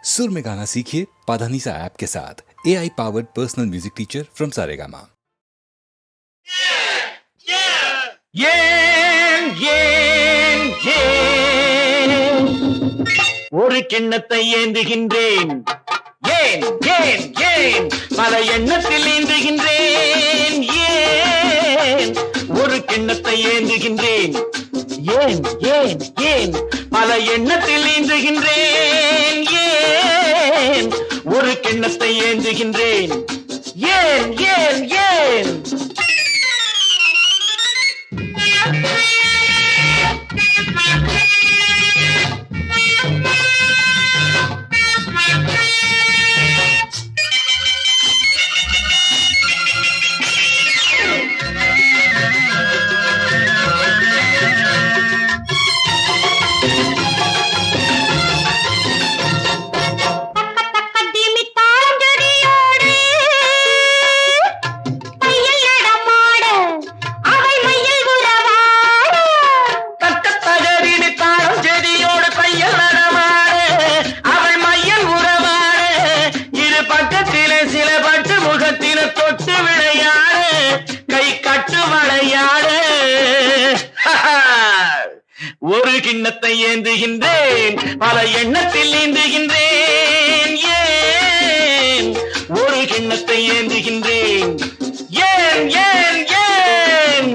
सुर में गाना सीखिए पाधानीसा ऐप के साथ। AI powered personal music teacher from Saregama. ஒரு கிண்ணத்தை ஏந்துகின்றேன், ஏன் ஏன் ஏன் பல எண்ணத்தில் ஏந்துகின்றேன், ஏன் ஒரு கிண்ணத்தை ஏந்துகின்றேன், ஏன் ஏன் ஏன் பல எண்ணத்தில் ஏந்துகின்றேன், ஏன் ஒரு கிண்ணத்தை ஏந்துகின்றேன், ஏன் ஏன் ஏன் ஒரு கிண்ணத்தை ஏந்துகின்றேன், பல எண்ணத்தில் ஏந்துகின்றேன், ஏன் ஒரு கிண்ணத்தை ஏந்துகின்றேன், ஏன் ஏன் ஏன்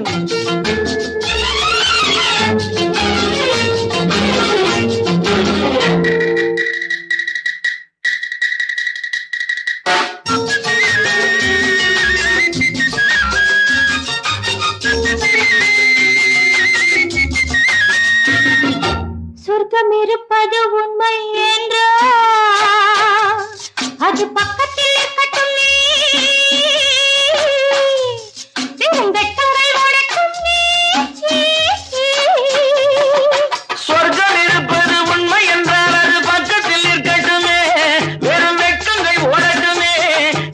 சொர்க்கம் இருப்பது உண்மை என்றோ அது பக்கத்தில் இருக்கட்டும், சொர்க்கம் இருப்பது உண்மை என்றால் அது பக்கத்தில் இருக்கட்டுமே, வெறும் வெட்கங்கள் ஓடட்டுமே,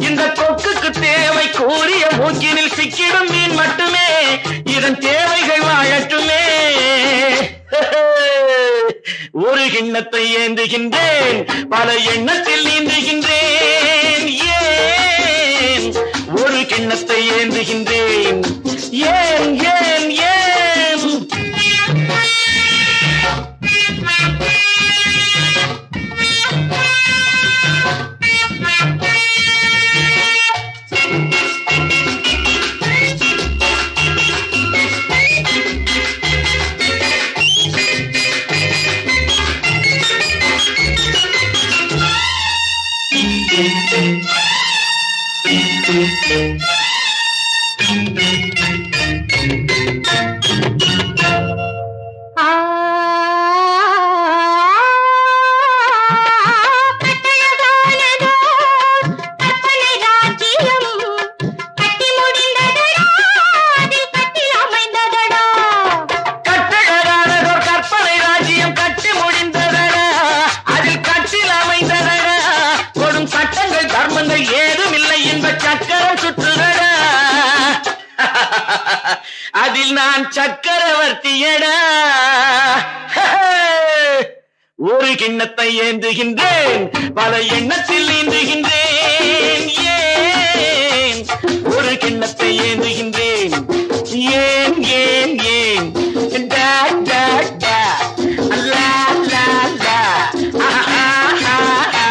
இந்த கொக்குக்கு தேவை கூறிய மூக்கினில் சிக்கிடும் மீன் மட்டுமே, இதன் தேவைகள் வாழட்டுமே. ஒரு கிண்ணத்தை ஏந்துகின்றேன், பல எண்ணத்தில் நீந்துகின்றேன், ஏன் ஒரு கிண்ணத்தை ஏந்துகின்றேன், ஏன் ஏன் ஏன் அதில் நான் சக்கரவர்த்தியடா. ஒரு கிண்ணத்தை ஏந்துகின்றேன், பல எண்ணத்தில் ஏந்துகின்றேன், ஏன் ஒரு கிண்ணத்தை ஏந்துகின்றேன், ஏன் ஏன் ஏன் டா டா டா லா லா லா ஆஹா ஆஹா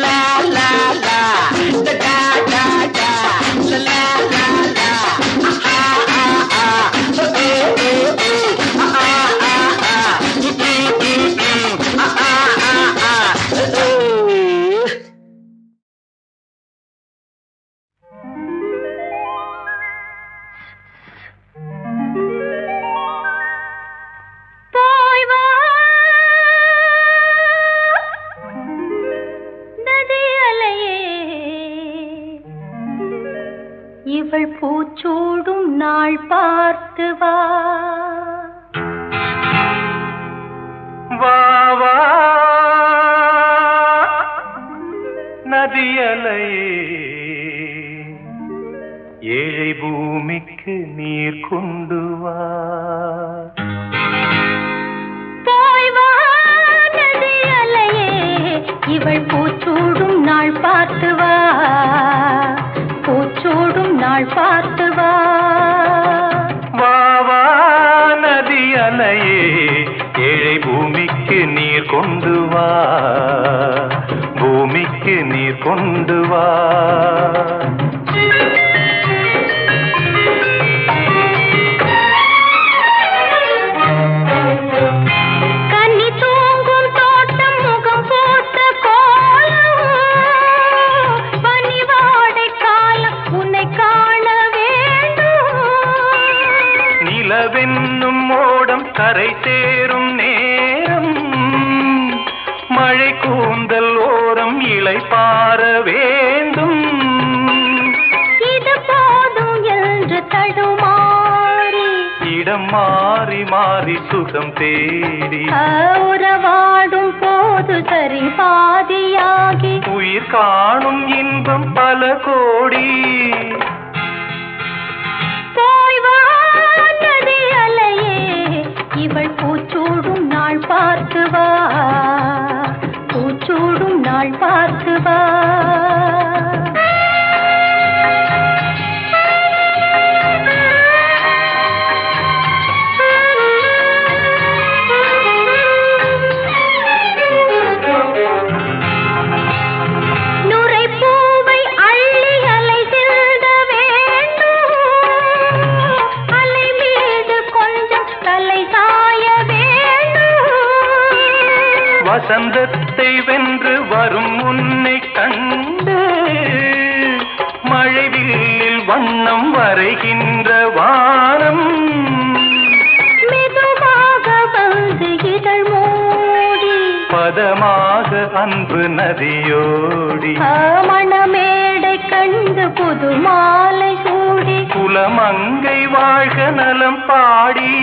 லா லா லா டா டா டா லா லா லா இவள் பூச்சூடும் நாள் பார்த்து வா வா வா நதியலையே, ஏழை பூமிக்கு நீர் கொண்டு வா. போய் வா நதியலையே, இவள் பூச்சூடும் நாள் பார்த்து வா, பூச்சூடும் நாள் பார்த்து வா. வாவா நதி அலையே ஏழை பூமிக்கு நீர் கொண்டு வா, பூமிக்கு நீர் கொண்டு வா. நிலவென்னும் மோடம் கரை சேரும் நேரம், மழை கூந்தல் ஓரம் இலை பார வேண்டும். இது போதும் என்று தடுமாறி இடம் மாறி மாறி சுகம் தேடி உறவாடும் போது சரி பாதியாகி உயிர் காணும் இன்பம் பல கோடி. இவள் பூச்சூடும் நாள் பார்த்து வா, பூச்சூடும் நாள் பார்த்து வா. வசந்தத்தை வென்று வரும் முன்னை கண்டு மழைவில்லில் வண்ணம் வரைகின்ற வானம், மெதுவாக வந்து இதழ் மூடி பதமாக அன்பு நதியோடி மணமேடை கண்டு புது மாலை சூடி குலமங்கை வாழ்க நலம் பாடி.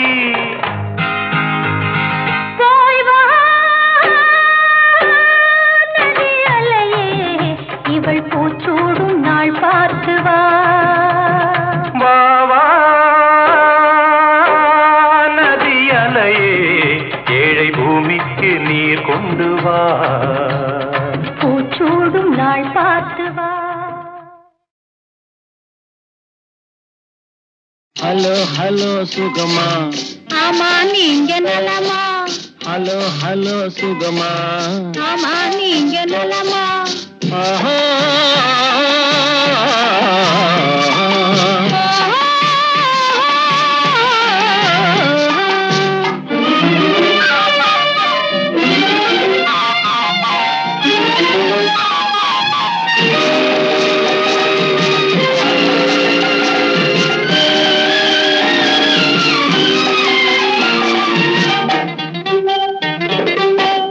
இவள் பூச்சூடும் நாள் பார்த்து வா, வாவா நதி அலையே ஏழை பூமிக்கு நீர் கொண்டு வா, பூச்சூடும் நாள் பார்த்து வா. ஹலோ ஹலோ சுகமா, ஆமா நீங்க நலமா, ஹலோ ஹலோ சுகமா, ஆமா நீங்க நலமா. ஆஹா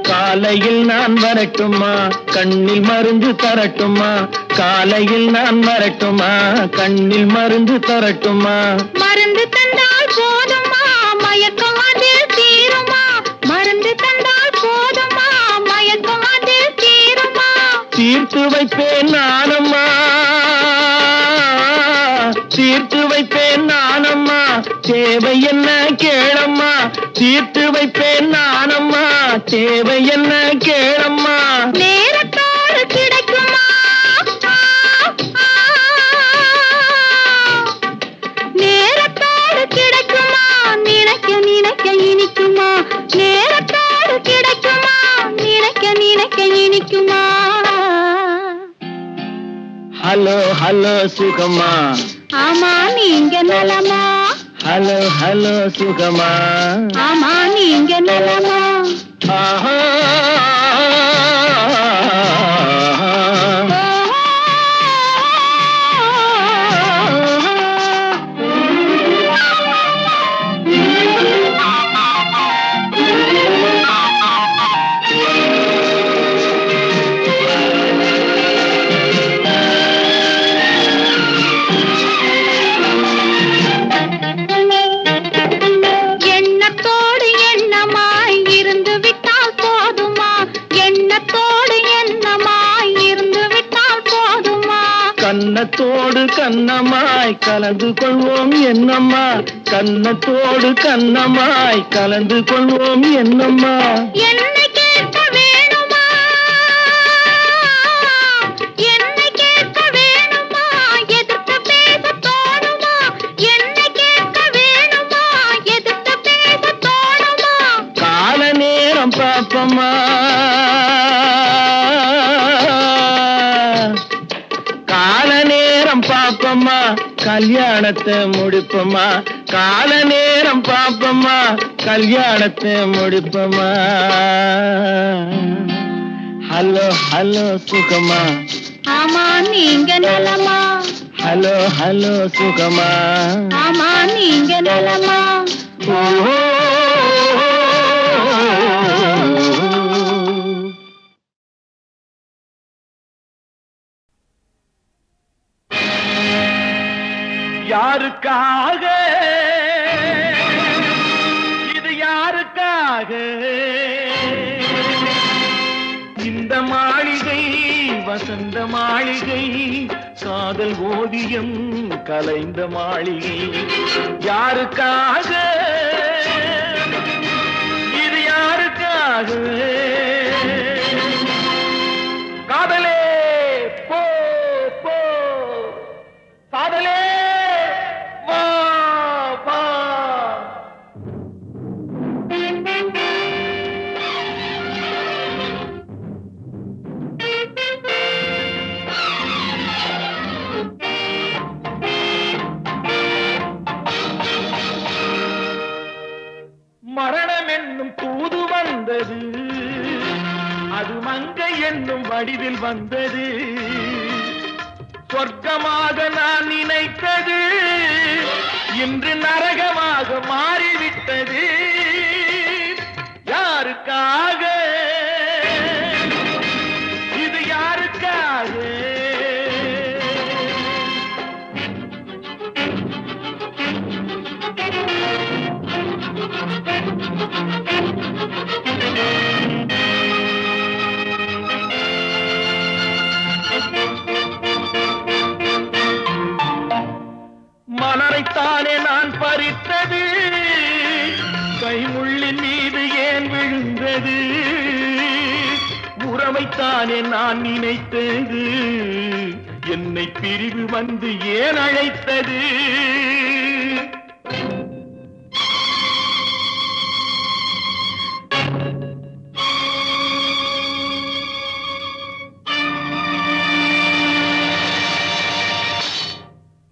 காலையில் நான் வரட்டுமா, கண்ணில் மருந்து தரட்டுமா, காலையில் நான் வரட்டுமா, கண்ணில் மருந்து தரட்டுமா. மருந்து தந்தால் போதுமா, மயக்கம் அதில் தீருமா, மருந்து தந்தால் போதுமா, மயக்கம் அதில் தீருமா. தீர்த்து வைப்பேன் நானம்மா, தீர்த்து வைப்பேன் நானம்மா, தேவை என்ன கேளம்மா, தீர்த்து வைப்பேன் நானம்மா, தேவை என்ன கேளம்மா. நேரத்தோடு கிடைக்குமா, நேரத்தோடு கிடைக்குமா, நினைக்க நினைக்க இனிக்குமா, நேரத்தோடு கிடைக்குமா, நினைக்க நினைக்க இனிக்குமா. ஹலோ ஹலோ சுகமா, ஆமா நீங்க நலமா, ஹலோ ஹலோ சுகமா, ஆமா நீங்க நலமா. ஆஹா எண்ணத்தோடு எண்ணமாய் இருந்து விட்டால் போதுமா, எண்ணத்தோடு எண்ணமாய் இருந்து விட்டால் போதுமா. கன்னத்தோடு கன்னமாய் கலந்து கொள்வோம் என்னம்மா, கன்னத்தோடு கன்னமாய் கலந்து கொள்வோம் என்னம்மா. என்னை கேட்க வேணுமா, கல்யாணத்தை முடிப்போமா, கால நேரம் பாப்போமா, கல்யாணத்தை முடிப்போமா. ஹலோ ஹலோ சுகமா, ஆமா நீங்க நலமா, ஹலோ ஹலோ சுகமா, ஆமா நீங்க நலமா. ஓ யாருக்காக இது யாருக்காக இந்த மாளிகை வசந்த மாளிகை, காதல் ஓவியம் கலைந்த மாளிகை. யாருக்காக இது யாருக்காக காதலே போ போ, காதலே வா வா. மரணம் என்னும் தூது வந்தது, அது மங்கை என்னும் வடிவில் வந்தது. சொர்க்கமாக நான் நினைத்தது இன்று நரகமாக மாறிவிட்டது. யாருக்காக இது யாருக்காக மலரைத்தானே நான் பறித்தது, கைமுள்ளின் மீது ஏன் விழுந்தது. உறவைத்தானே நான் நினைத்தது, என்னை பிரிவு வந்து ஏன் அழைத்தது.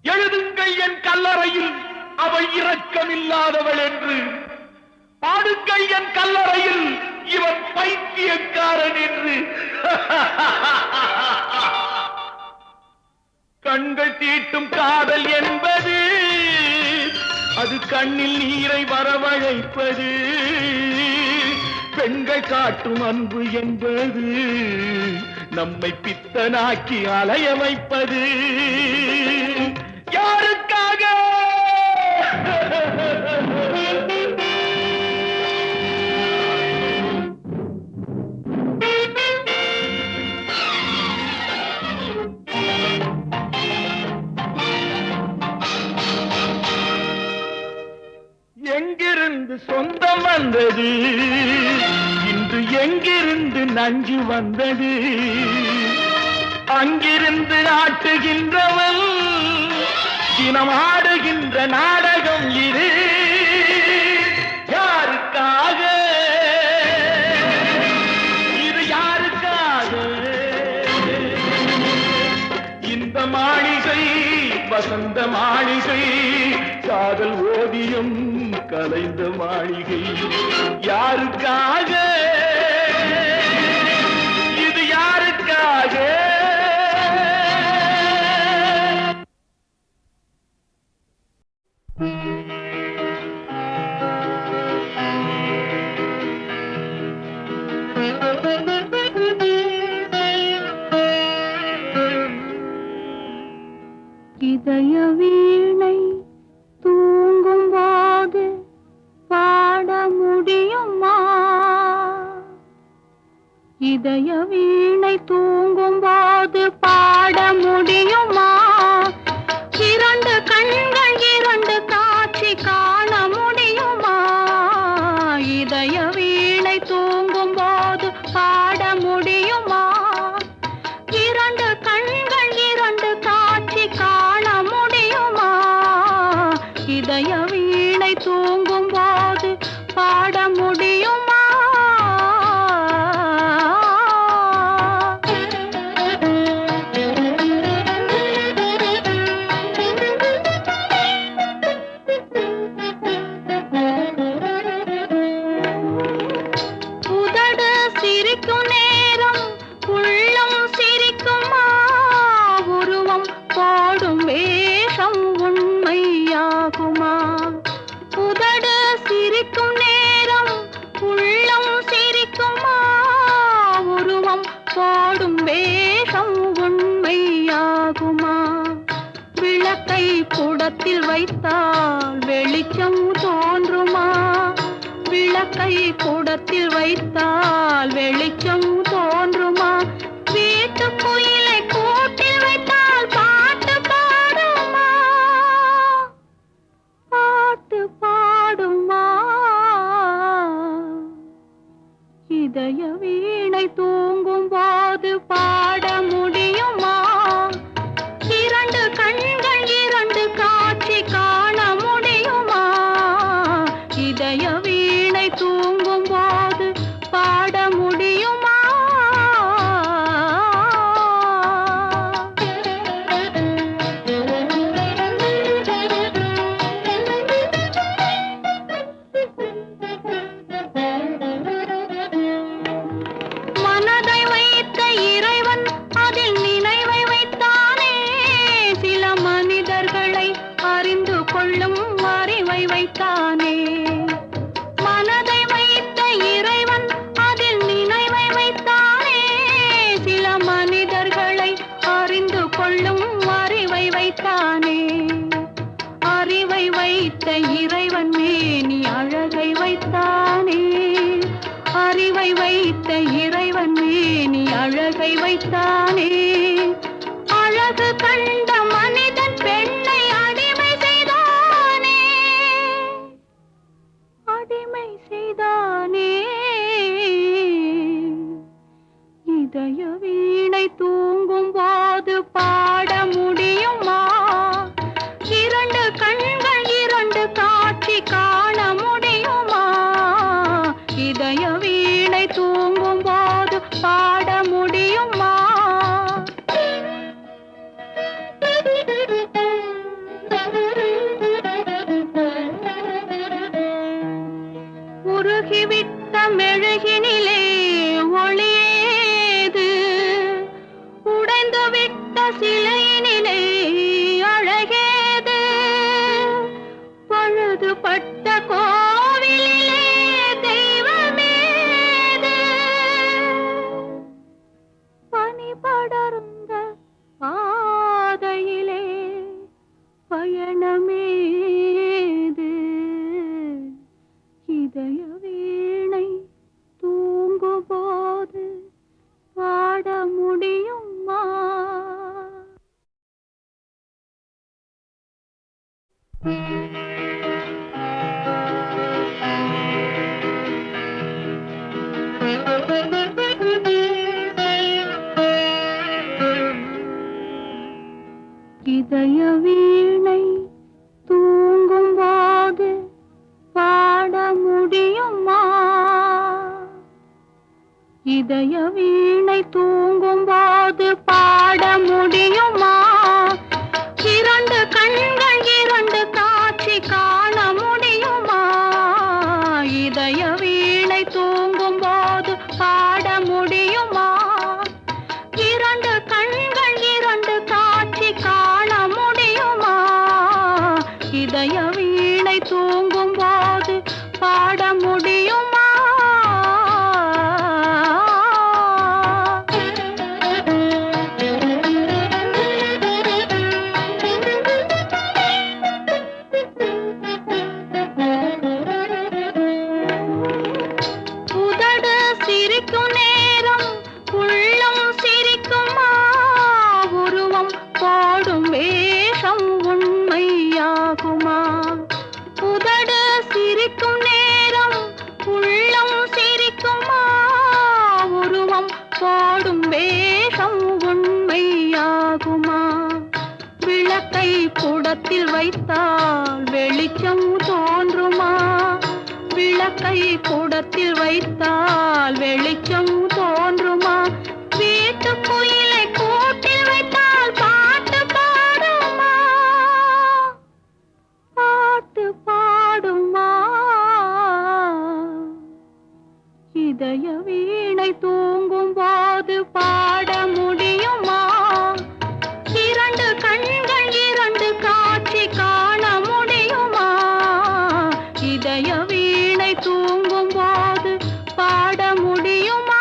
எழுதுங்கள் என் கல்லறையில் அவள் இரக்கமில்லாதவள் என்று, பாடுங்கள் என் கல்லறையில் இவன் பைத்தியக்காரன் என்று. கண்கள் தீட்டும் காதல் என்பது அது கண்ணில் நீரை வரவழைப்பது. பெண்கள் காட்டும் அன்பு என்பது நம்மை பித்தனாக்கி அலைய வைப்பது. யாருக்காக எங்கிருந்து சொந்தம் வந்தது, இன்று எங்கிருந்து நஞ்சு வந்தது. அங்கிருந்து ஆட்டுகின்றவன் தினம் ஆடுகின்ற நாடகம் இது. யாருக்காக இது யாருக்காக இந்த மாளிகை வசந்த மாளிகை, காதல் ஓவியம் கலைந்த மாளிகை. யாருக்காக இது யாருக்காக இதய வீணை தூங்கும் போது பாட முடியுமா, இதய வீணை தூங்கும் போது பாட முடியுமா. இரண்டு கண்கள் இரண்டு காட்சி காண முடியுமா, இதய வீணை தூங்கும் போது பாட முடியுமா. இரண்டு கண்கள் இரண்டு காட்சி காண முடியுமா, இதய வீணை தூங்கும் போது பாட முடியுமா. போடும் வேஷம் உண்மையாகுமா? விளக்கை குடத்தில் வைத்தால் வெளிச்சம் தோன்றுமா? விளக்கை குடத்தில் வைத்தால் வெளிச்சம் தோன்றுமா? வீட்டு குயிலை கூட்டில் வைத்தால் பாட்டு பாடுமா? பாட்டு பாடுமா? இதய வீணை தூங்கும் போது பாட முடியுமா? இரண்டு கண்கள் இரண்டு காட்சி காண முடியுமா? இதய வீணை தூங்கும் போது பாட முடியுமா? மனதை வைத்த இறைவன் அதில் நினைவை வைத்தானே, சில மனிதர்களை அறிந்து கொள்ளும் அறிவை வைத்தானே. மனதை வைத்த இறைவன் அதில் நினைவை வைத்தானே, சில மனிதர்களை அறிந்து கொள்ளும் அறிவை வைத்தானே. அறிவை வைத்த இறைவன் மேனி அழகை வைத்தானே, அறிவை வைத்த இறைவன் மேனி அழகை வைத்தானே. அழகு கண்ட மனிதன் பெண்ணை அடிமை செய்தானே, அடிமை செய்தானே. இதய வீணை தூங்கும் போது பாட முடியுமா? இரண்டு கண்கள் இரண்டு காட்சி காண முடியுமா? இதய வீணை தூங்கும் போது பாட முடியுமா? உருகிவிட்ட மெழுகினிலே ஒளியேது, உடைந்துவிட்ட சிலையினிலே அழகேது. பழுதுபட்ட கோவிலிலே தெய்வமேது, பனி படர்ந்த பாதையிலே பயணமேது. இதய வீணை தூங்கும் போது பாட முடியுமா? இதய வீணை தூங்கும் போது பாட முடியுமா? இதய வீணை தூங்கும் போது பாட முடியுமா? இரண்டு கண்கள் இரண்டு காட்சி காண முடியுமா? இதய வீணை தூங்கும் போது பாட முடியுமா? இரண்டு கண்கள் இரண்டு காட்சி காண முடியுமா? இதய வீணை தூங்கும் போது பாட முடியுமா? உதடு சிரிக்கும் நேரம் உள்ளம் சிரிக்குமா? உருவம் போடும் வேஷம் உண்மையாகுமா? உதடு சிரிக்கும் நேரம் உள்ளம் சிரிக்குமா? உருவம் போடும் வேஷம் உண்மையாகுமா? விளக்கை குடத்தில் வைத்தால் வெளிச்சம் தோன்றுமா? விளக்கை குடத்தில் வைத்தால் வெளிச்சம் தோன்றுமா? வீட்டு குயிலை கூட்டில் வைத்தால் பாட்டு பாடுமா? பாட்டு பாடுமா? இதய வீணை தூங்கும் போது பாட முடியுமா? இரண்டு கண்கள் இரண்டு காட்சி காண முடியுமா? இதய வீணை தூங்கும் போது பாட முடியுமா?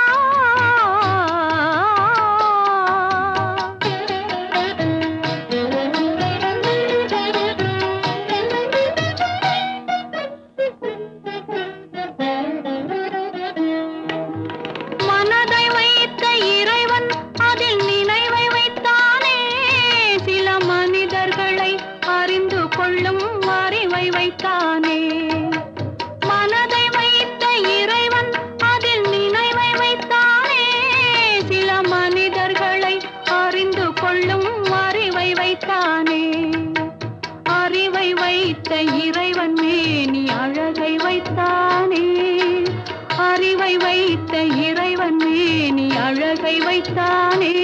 செய்தானே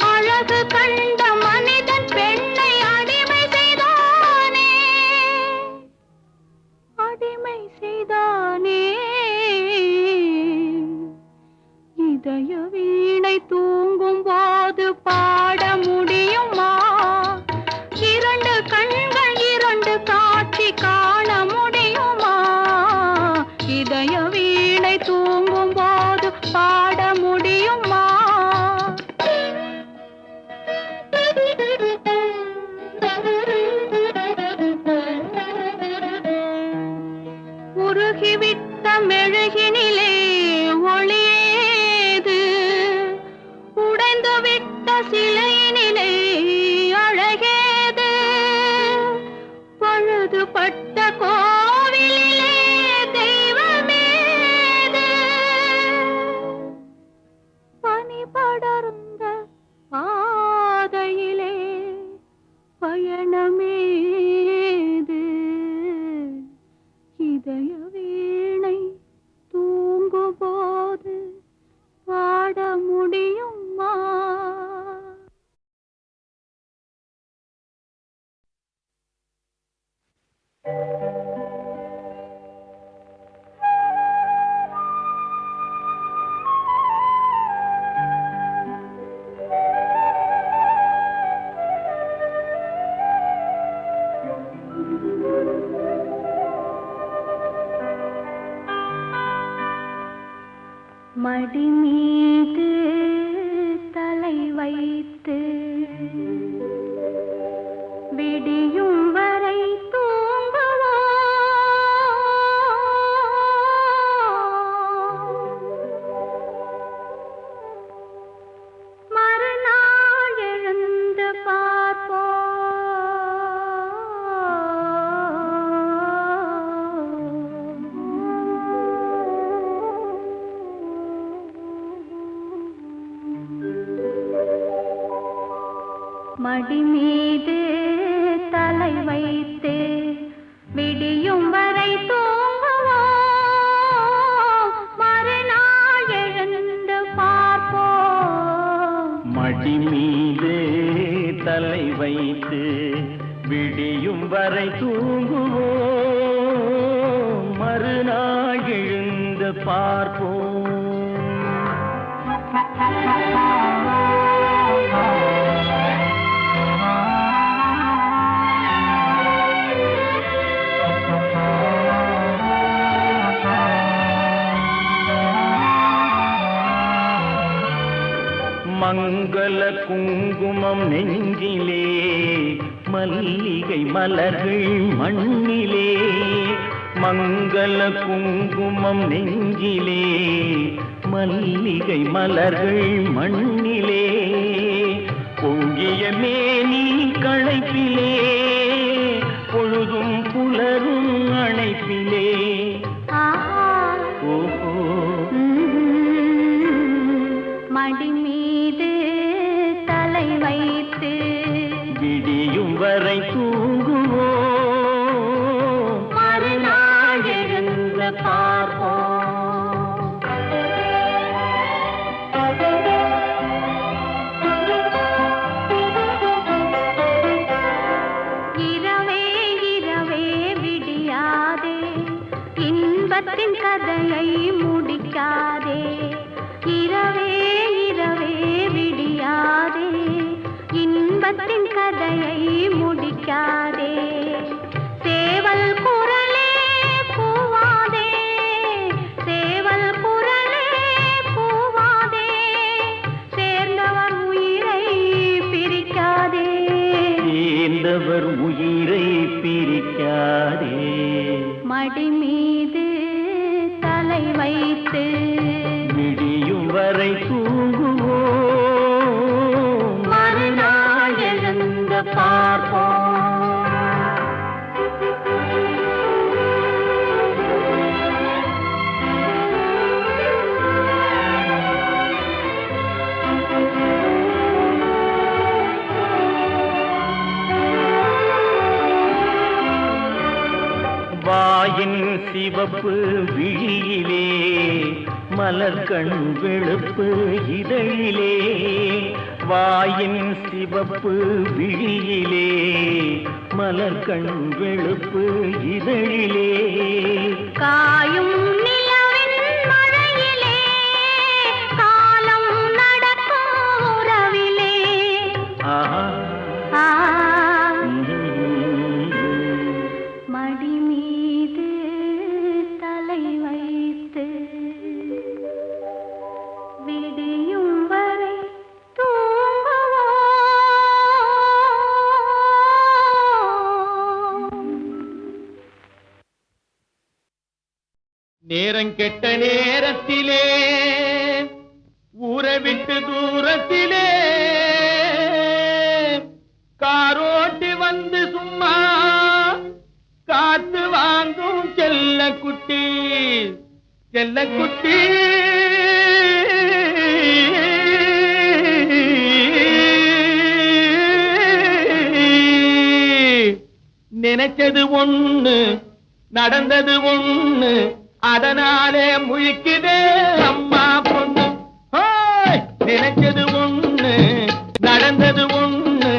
அழகு கண்ட மனிதன் பெண்ணை அடிமை செய்தானே அடிமை செய்தானே இதய வீணை தூங்கும் போது பாட முடியுமா இரண்டு கண்கள் இரண்டு காட்சி காண முடியுமா இதய வீணை தூங்கும் போது பாட முடியுமா உருகிவிட்ட மெழுகினிலே ஒளியேது உடைந்துவிட்ட சிலையினிலே அழகேது பழுதுபட்ட கோவிலிலே தெய்வமேது பனி படர்ந்த பாதையிலே பயணமேது இதய வீணை தூங்கும்போது பாட முடியுமா மடி மீது தலை வைத்து விடியும் வரை தூங்குவோம் மறுநாள் எழுந்து மடி மீது தலை வைத்து விடியும் வரை தூங்குவோம் மறுநாள் எழுந்து பார்ப்போம் மடி மீது தலை வைத்து விடியும் வரை தூங்குவோம் மறுநாள் எழுந்து பார்ப்போம் மங்கள குங்குமம் நெஞ்சிலே மல்லிகை மலர்கள் மண்ணிலே மங்கள குங்குமம் நெஞ்சிலே மல்லிகை மலர்கள் மண்ணிலே பொங்கிய மேனி களைப்பிலே பொழுதும் புலரும் அணைப்பிலே ஓஹோ மடி மீது தலை வைத்து விடியும் வரை தூங்குவோம் மறுநாள் எழுந்து பார்ப்போம் இரவே இரவே விடியாதே இன்பத்தின் கதையை முடிக்காதே இரவே இரவே விடியாதே இன்பத்தின் கதையை முடிக்காதே சேவல் குரலே கூவாதே சேவல் குரலே கூவாதே சேர்ந்தவர் உயிரை பிரிக்காதே சேர்ந்தவர் உயிரை பிரிக்காதே மடி மீது தலை வைத்து விடியும் வரை தூங்குவோம் மறுநாள் எழுந்து பார்ப்போம் வாயின் சிவப்பு விழியிலே மலர்கண் வெளுப்பு இதழிலே வாயின் சிவப்பு விழியிலே மலர்கண் வெளுப்பு இதழிலே காயும் நிலவின் மழையிலே காலம் நடக்கும் உறவிலே ஆஹா ஆ, மடி மீது தலை வைத்து விடியும் வரை தூங்குவோம். நேரங்கெட்ட நேரத்திலே ஊரை விட்டு தூரத்திலே காரோட்டி வந்து சும்மா காத்து வாங்கும் செல்லக்குட்டி செல்லக்குட்டி நினைச்சது ஒண்ணு நடந்தது ஒண்ணு அதனாலே முழிக்குதே அம்மா பொண்ணு ஹோய்! நினைச்சது ஒண்ணு நடந்தது ஒண்ணு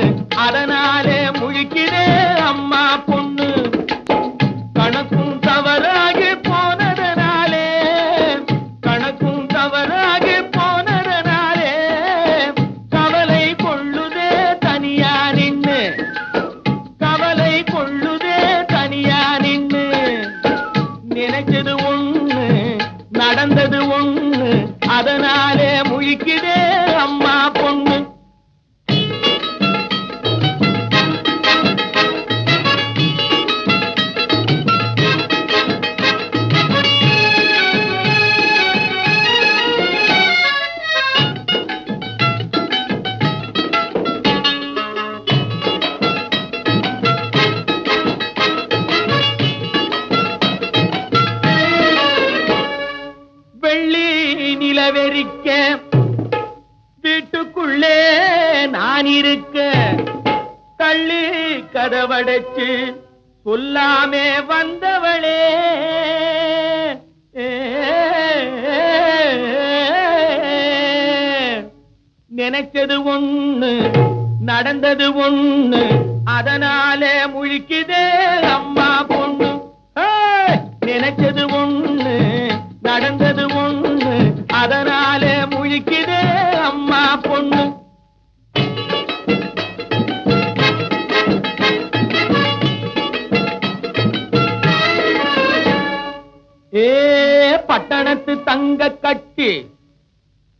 அதனாலே முழிக்குதே அம்மா பொண்ணு கணக்கும் தவறாகி போனதனாலே கணக்கும் தவறாகி போனதனாலே கவலை கொள்ளுதே தனியா நின்னு கவலை கொள்ளுதே தனியா நின்னு நினைச்சது ஒண்ணு நடந்தது ஒண்ணு அதனாலே முழிக்குதே அம்மா பொண்ணு வெள்ளி நிலவெறிக்க வீட்டுக்குள்ளே நான் இருக்க தள்ளி கதவடைச்சு சொல்லாமே வந்தவளே நினைச்சது ஒண்ணு நடந்தது ஒண்ணு அதனாலே முழிக்குதே அம்மா பொண்ணு ஏய்! நினைச்சது ஒண்ணு நடந்தது ஒண்ணு அதனாலே முழிக்குதே அம்மா பொண்ணு ஏ பட்டணத்து தங்க கட்டி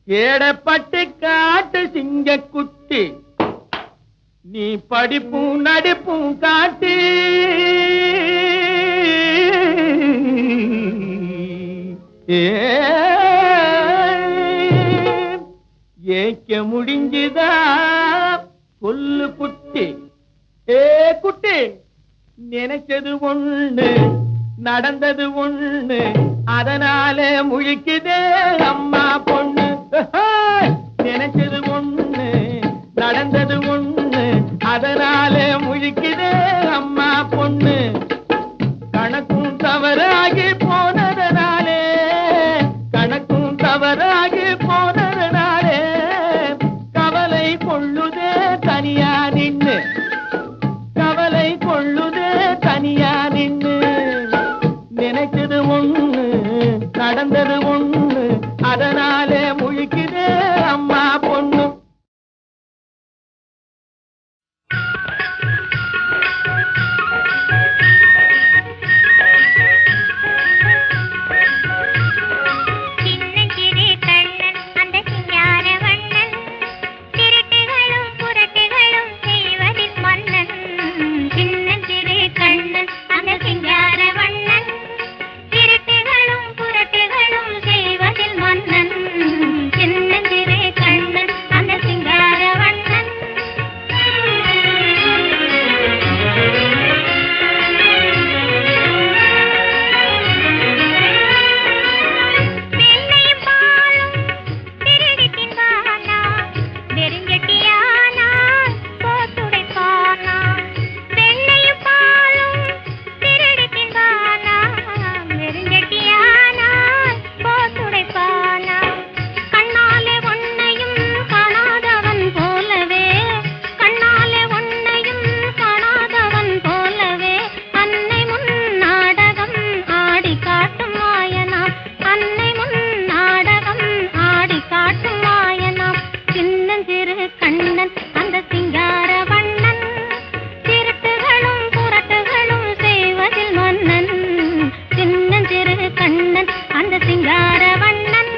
ஏடப்பட்டு காட்டு சிங்க குட்டி நீ படிப்பும் நடிப்பும் காட்டி ஏக்க முடிஞ்சுதா சொல்லு குட்டி ஏ குட்டி நினைச்சது ஒண்ணு நடந்தது ஒண்ணு அதனாலே முழிக்குதே அம்மா பொண்ணு நினைச்சது ஒண்ணு நடந்தது ஒண்ணு அதனாலே முழிக்குதே அம்மா பொண்ணு கணக்கும் தவறாகி போனதனாலே கணக்கும் தவறாகி போனதனாலே கவலை கொள்ளுதே தனியா நின்னு கவலை கொள்ளுதே தனியா நின்னு நினைச்சது ஒண்ணு நடந்தது ஒண்ணு அதனாலே முழிக்குதே அம்மா பொண்ணு சின்னஞ்சிறு கண்ணன் அந்த சிங்கார வண்ணன் திருட்டுகளும் புரட்டுகளும் செய்வதில் மன்னன் சின்னஞ்சிறு கண்ணன் அந்த சிங்கார வண்ணன்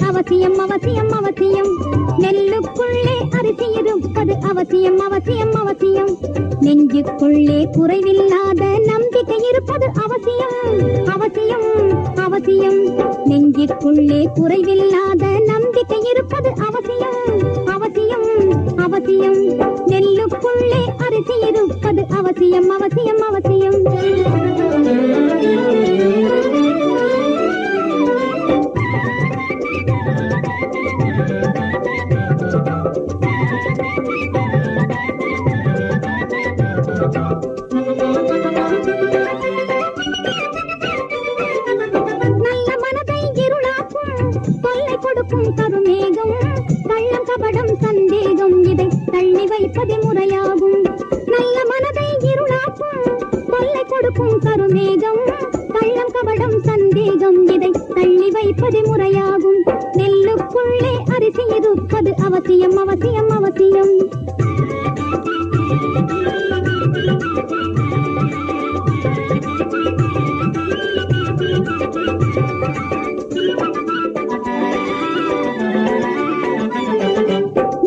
அவசியம் அவசியம் அவசியம் நெல்லுக்குள்ளே அரிசி இருப்பது அவசியம் அவசியம் அவசியம் நெஞ்சுக்குள்ளே குறைவில்லாத நம்பிக்கை இருப்பது அவசியம் அவசியம் அவசியம் நெஞ்சுக்குள்ளே குறைவில்லாத நம்பிக்கை இருப்பது அவசியம் அவசியம் அவசியம் நெல்லுக்குள்ளே அரிசி இருப்பது அவசியம் அவசியம் அவசியம் நல்ல மனதை இருளாக்கும் தொல்லை கொடுக்கும் கருமேகம் கள்ளம் கபடம் சந்தேகம் இதை தள்ளி வைப்பது முறையாகும் நல்ல மனதை இருளாக்கும் தொல்லை கொடுக்கும் கருமேகம் கள்ளம் கபடம் சந்தேகம் இதை தள்ளி வைப்பது முறையாகும் நெல்லுக்குள்ளே அரிசி இருப்பது அவசியம் அவசியம் அவசியம்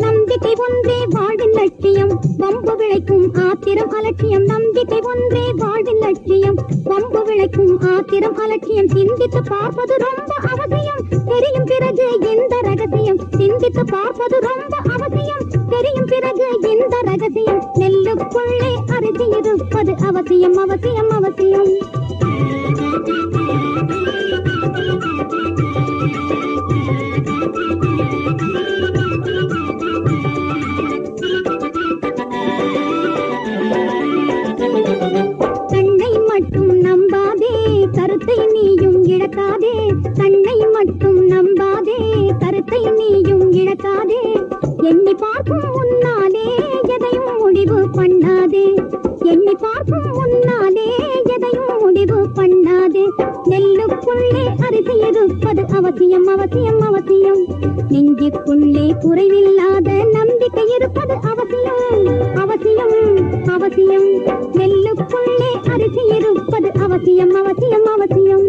நம்பிக்கை ஒன்றே வாழ்வின் லட்சியம் வம்பு விளைக்கும் ஆத்திரம் அலட்சியம் நம்பிக்கை ஒன்றே வாழ்வின் லட்சியம் வம்பு விளைக்கும் ஆத்திரம் அலட்சியம் சிந்தித்து பார்ப்பது ரொம்ப அவசியம் தெரியும் பிறகு இந்த ரகசியம் சிந்தித்து பார்ப்பது ரொம்ப அவசியம் தெரியும் பிறகு இந்த ரகசியம் நெல்லுக்குள்ளே அரிசி இருப்பது அவசியம் அவசியம் அவசியம் கண்ணை மட்டும் நம்பாதே கருத்தை நீயும் இழக்காதே கண்ணை மட்டும் நம்பாதே கருத்தை நீயும் இழக்காதே எண்ணி பார்க்கும் முன்னாலே எதையும் முடிவு பண்ணாதே எண்ணி பார்க்கும் முன்னாலே எதையும் முடிவு பண்ணாதே நெல்லுக்குள்ளே அரிசி இருப்பது அவசியம் அவசியம் அவசியம் நெஞ்சுக்குள்ளே குறைவில்லாத நம்பிக்கை இருப்பது அவசியம் அவசியம் அவசியம் அவசியம் நெல்லுக்குள்ளே அரிசி இருப்பது அவசியம் அவசியம் அவசியம்.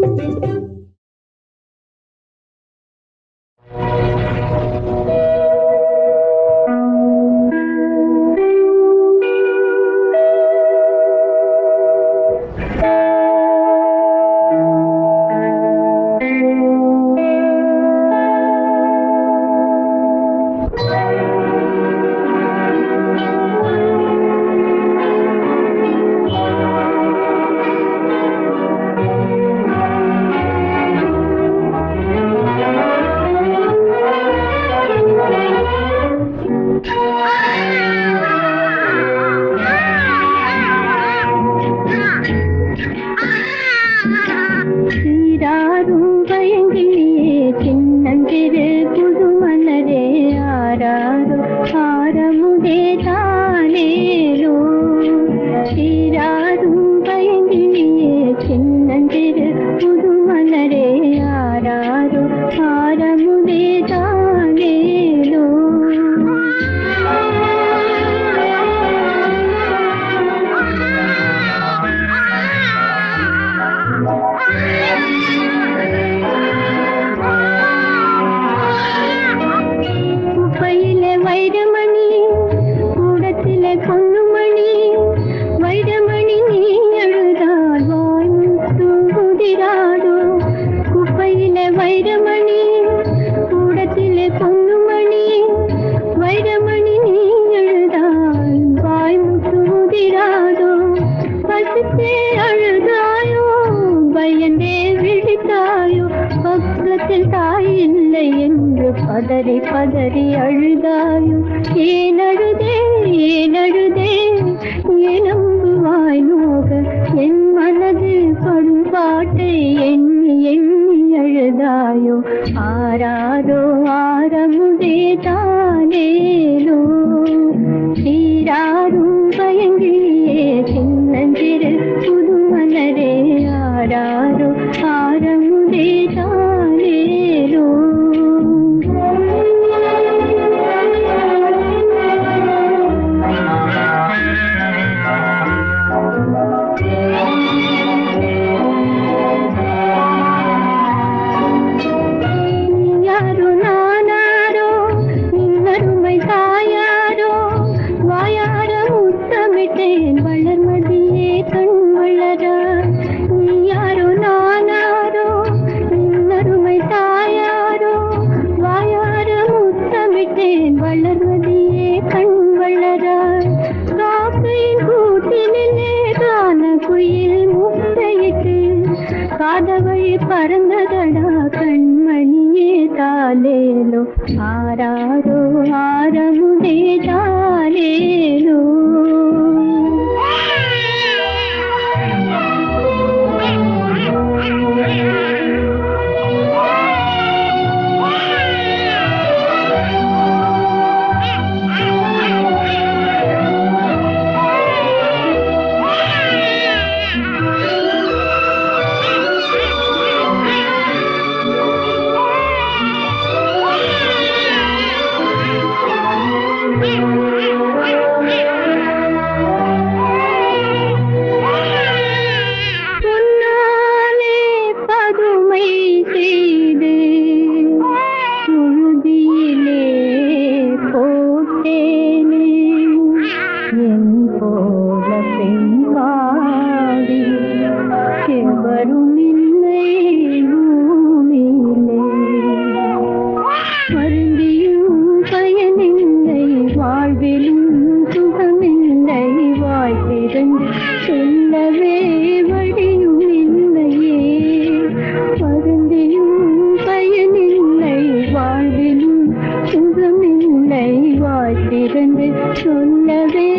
பதறி பதறி அழுதாயோ ஏன் அழுதே ஏன் நம்புவாய் நோக என் மனது படும் பாட்டை எண்ணி எண்ணி அழுதாயோ ஆராரோ ஆரமுதே தானேலோ சீராரும் பயங்கியே சின்னஞ்சிறு புது மலரே ஆராரோ ஆரமுதே தானேலோ காதவழி பறந்ததடா கண்மணியே தாலேலோ ஆராரோ ஆரமுதே தாலேலோ சொல்லவே வழியும் இல்லையே வருந்தியும் பயனில்லை வாழ்விலும் சுகமில்லை வாய் திறந்து சொல்லவே